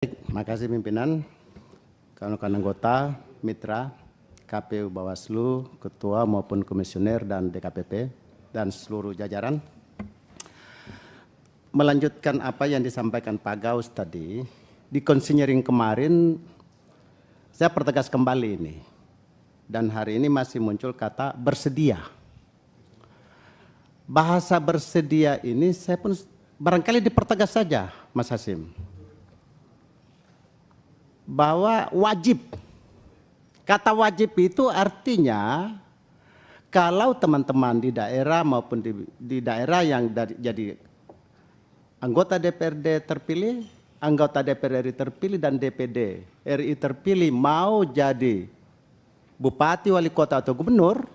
Terima kasih pimpinan, kawan-kawan anggota, mitra, KPU Bawaslu, Ketua maupun Komisioner dan DKPP, dan seluruh jajaran. Melanjutkan apa yang disampaikan Pak Gaus tadi, di konsinyering kemarin saya pertegas kembali ini. Dan hari ini masih muncul kata bersedia. Bahasa bersedia ini saya pun barangkali dipertegas saja, Mas Hasim. Bahwa wajib, kata wajib itu artinya kalau teman-teman di daerah maupun di daerah yang jadi anggota DPRD terpilih, anggota DPR RI terpilih dan DPD RI terpilih mau jadi bupati, wali kota atau gubernur,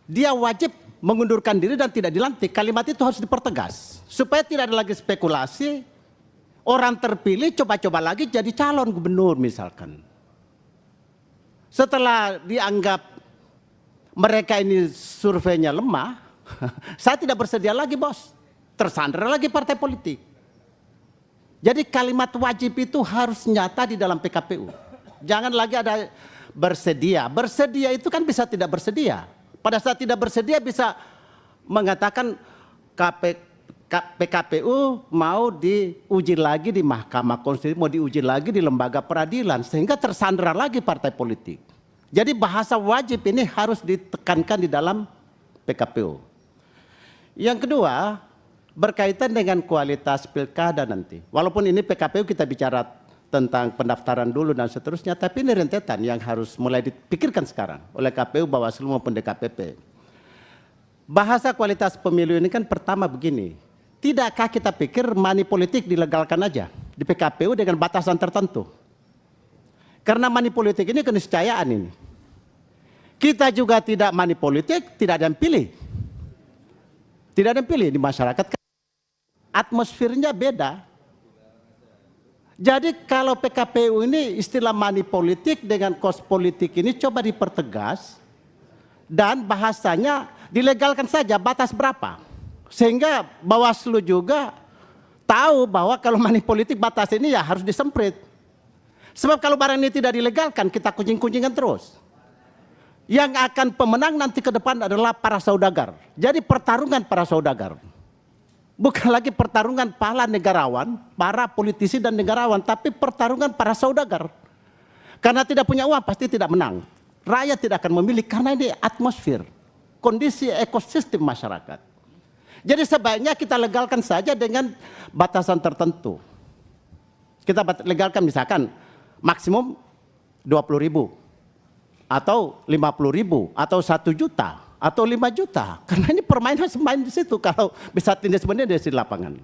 dia wajib mengundurkan diri dan tidak dilantik. Kalimat itu harus dipertegas supaya tidak ada lagi spekulasi. Orang terpilih coba-coba lagi jadi calon gubernur misalkan. Setelah dianggap mereka ini surveinya lemah, saya tidak bersedia lagi bos, tersandra lagi partai politik. Jadi kalimat wajib itu harus nyata di dalam PKPU. Jangan lagi ada bersedia. Bersedia itu kan bisa tidak bersedia. Pada saat tidak bersedia bisa mengatakan PKPU mau diuji lagi di Mahkamah Konstitusi, mau diuji lagi di lembaga peradilan, sehingga tersandera lagi partai politik. Jadi bahasa wajib ini harus ditekankan di dalam PKPU. Yang kedua, berkaitan dengan kualitas pilkada nanti. Walaupun ini PKPU kita bicara tentang pendaftaran dulu dan seterusnya, tapi ini rentetan yang harus mulai dipikirkan sekarang oleh KPU, Bawaslu maupun DKPP. Bahasa kualitas pemilu ini kan pertama begini, tidakkah kita pikir money politik dilegalkan aja di PKPU dengan batasan tertentu? Karena money politik ini keniscayaan ini. Kita juga tidak money politik, tidak ada yang pilih. Tidak ada yang pilih di masyarakat. Atmosfernya beda. Jadi kalau PKPU ini istilah money politik dengan cost politik ini coba dipertegas. Dan bahasanya dilegalkan saja, batas berapa. Sehingga Bawaslu juga tahu bahwa kalau money politik batas ini ya harus disemprit. Sebab kalau barang ini tidak dilegalkan kita kuncing-kuncingan terus. Yang akan pemenang nanti ke depan adalah para saudagar. Jadi pertarungan para saudagar. Bukan lagi pertarungan para negarawan, para politisi dan negarawan, tapi pertarungan para saudagar. Karena tidak punya uang pasti tidak menang. Rakyat tidak akan memilih karena ini atmosfer, kondisi ekosistem masyarakat. Jadi sebaiknya kita legalkan saja dengan batasan tertentu. Kita legalkan misalkan maksimum 20.000 atau 50.000 atau 1 juta atau 5 juta. Karena ini permainan semain di situ kalau bisa tindak sebenarnya di lapangan.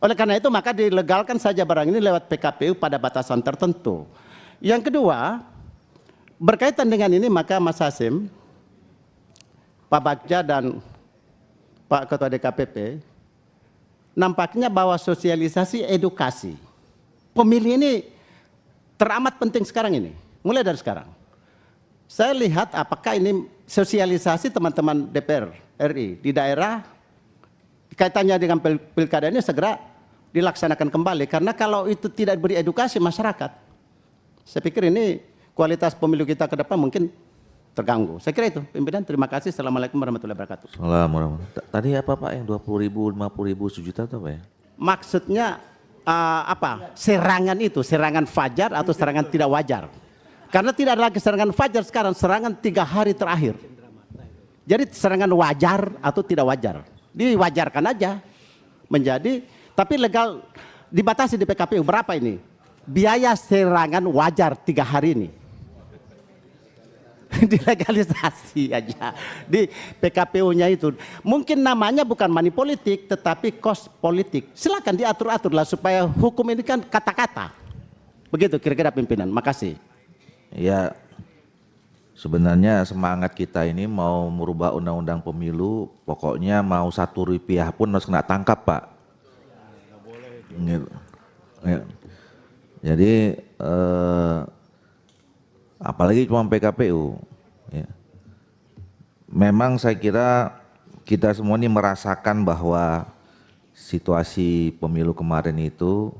Oleh karena itu maka dilegalkan saja barang ini lewat PKPU pada batasan tertentu. Yang kedua, berkaitan dengan ini maka Mas Hasim, Pak Bagja dan Pak Ketua DKPP, nampaknya bahwa sosialisasi edukasi pemilih ini teramat penting sekarang ini, mulai dari sekarang. Saya lihat apakah ini sosialisasi teman-teman DPR RI di daerah, kaitannya dengan pilkada ini segera dilaksanakan kembali. Karena kalau itu tidak beri edukasi masyarakat, saya pikir ini kualitas pemilu kita ke depan mungkin terganggu. Saya kira itu, pimpinan. Terima kasih. Assalamualaikum warahmatullahi wabarakatuh. Assalamualaikum. Tadi apa Pak yang 20.000, 50.000, 1 juta itu apa ya? Maksudnya apa? Serangan itu, serangan fajar atau serangan tidak wajar. Karena tidak ada lagi serangan fajar sekarang, serangan 3 hari terakhir. Jadi serangan wajar atau tidak wajar. Diwajarkan aja menjadi, tapi legal dibatasi di PKPU berapa ini? Biaya serangan wajar 3 hari ini. Dilegalisasi aja di PKPU-nya itu. Mungkin namanya bukan money politik tetapi cost politik. Silakan diatur-atur lah supaya hukum ini kan kata-kata. Begitu kira-kira pimpinan. Makasih. Ya, sebenarnya semangat kita ini mau merubah undang-undang pemilu, pokoknya mau Rp1 pun harus kena tangkap Pak. Gitu. Ya. Jadi apalagi cuma PKPU. Ya. Memang saya kira kita semua ini merasakan bahwa situasi pemilu kemarin itu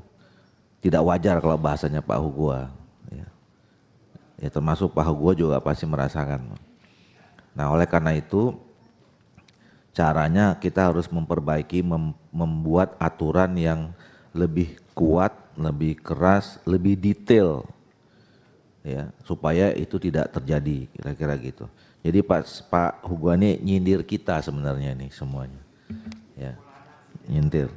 tidak wajar kalau bahasanya Pak Hugua. Ya termasuk Pak Hugua juga pasti merasakan. Nah oleh karena itu caranya kita harus memperbaiki, membuat aturan yang lebih kuat, lebih keras, lebih detail, ya supaya itu tidak terjadi, kira-kira gitu. Jadi Pak Hugua ini nyindir kita sebenarnya nih semuanya, ya nyindir.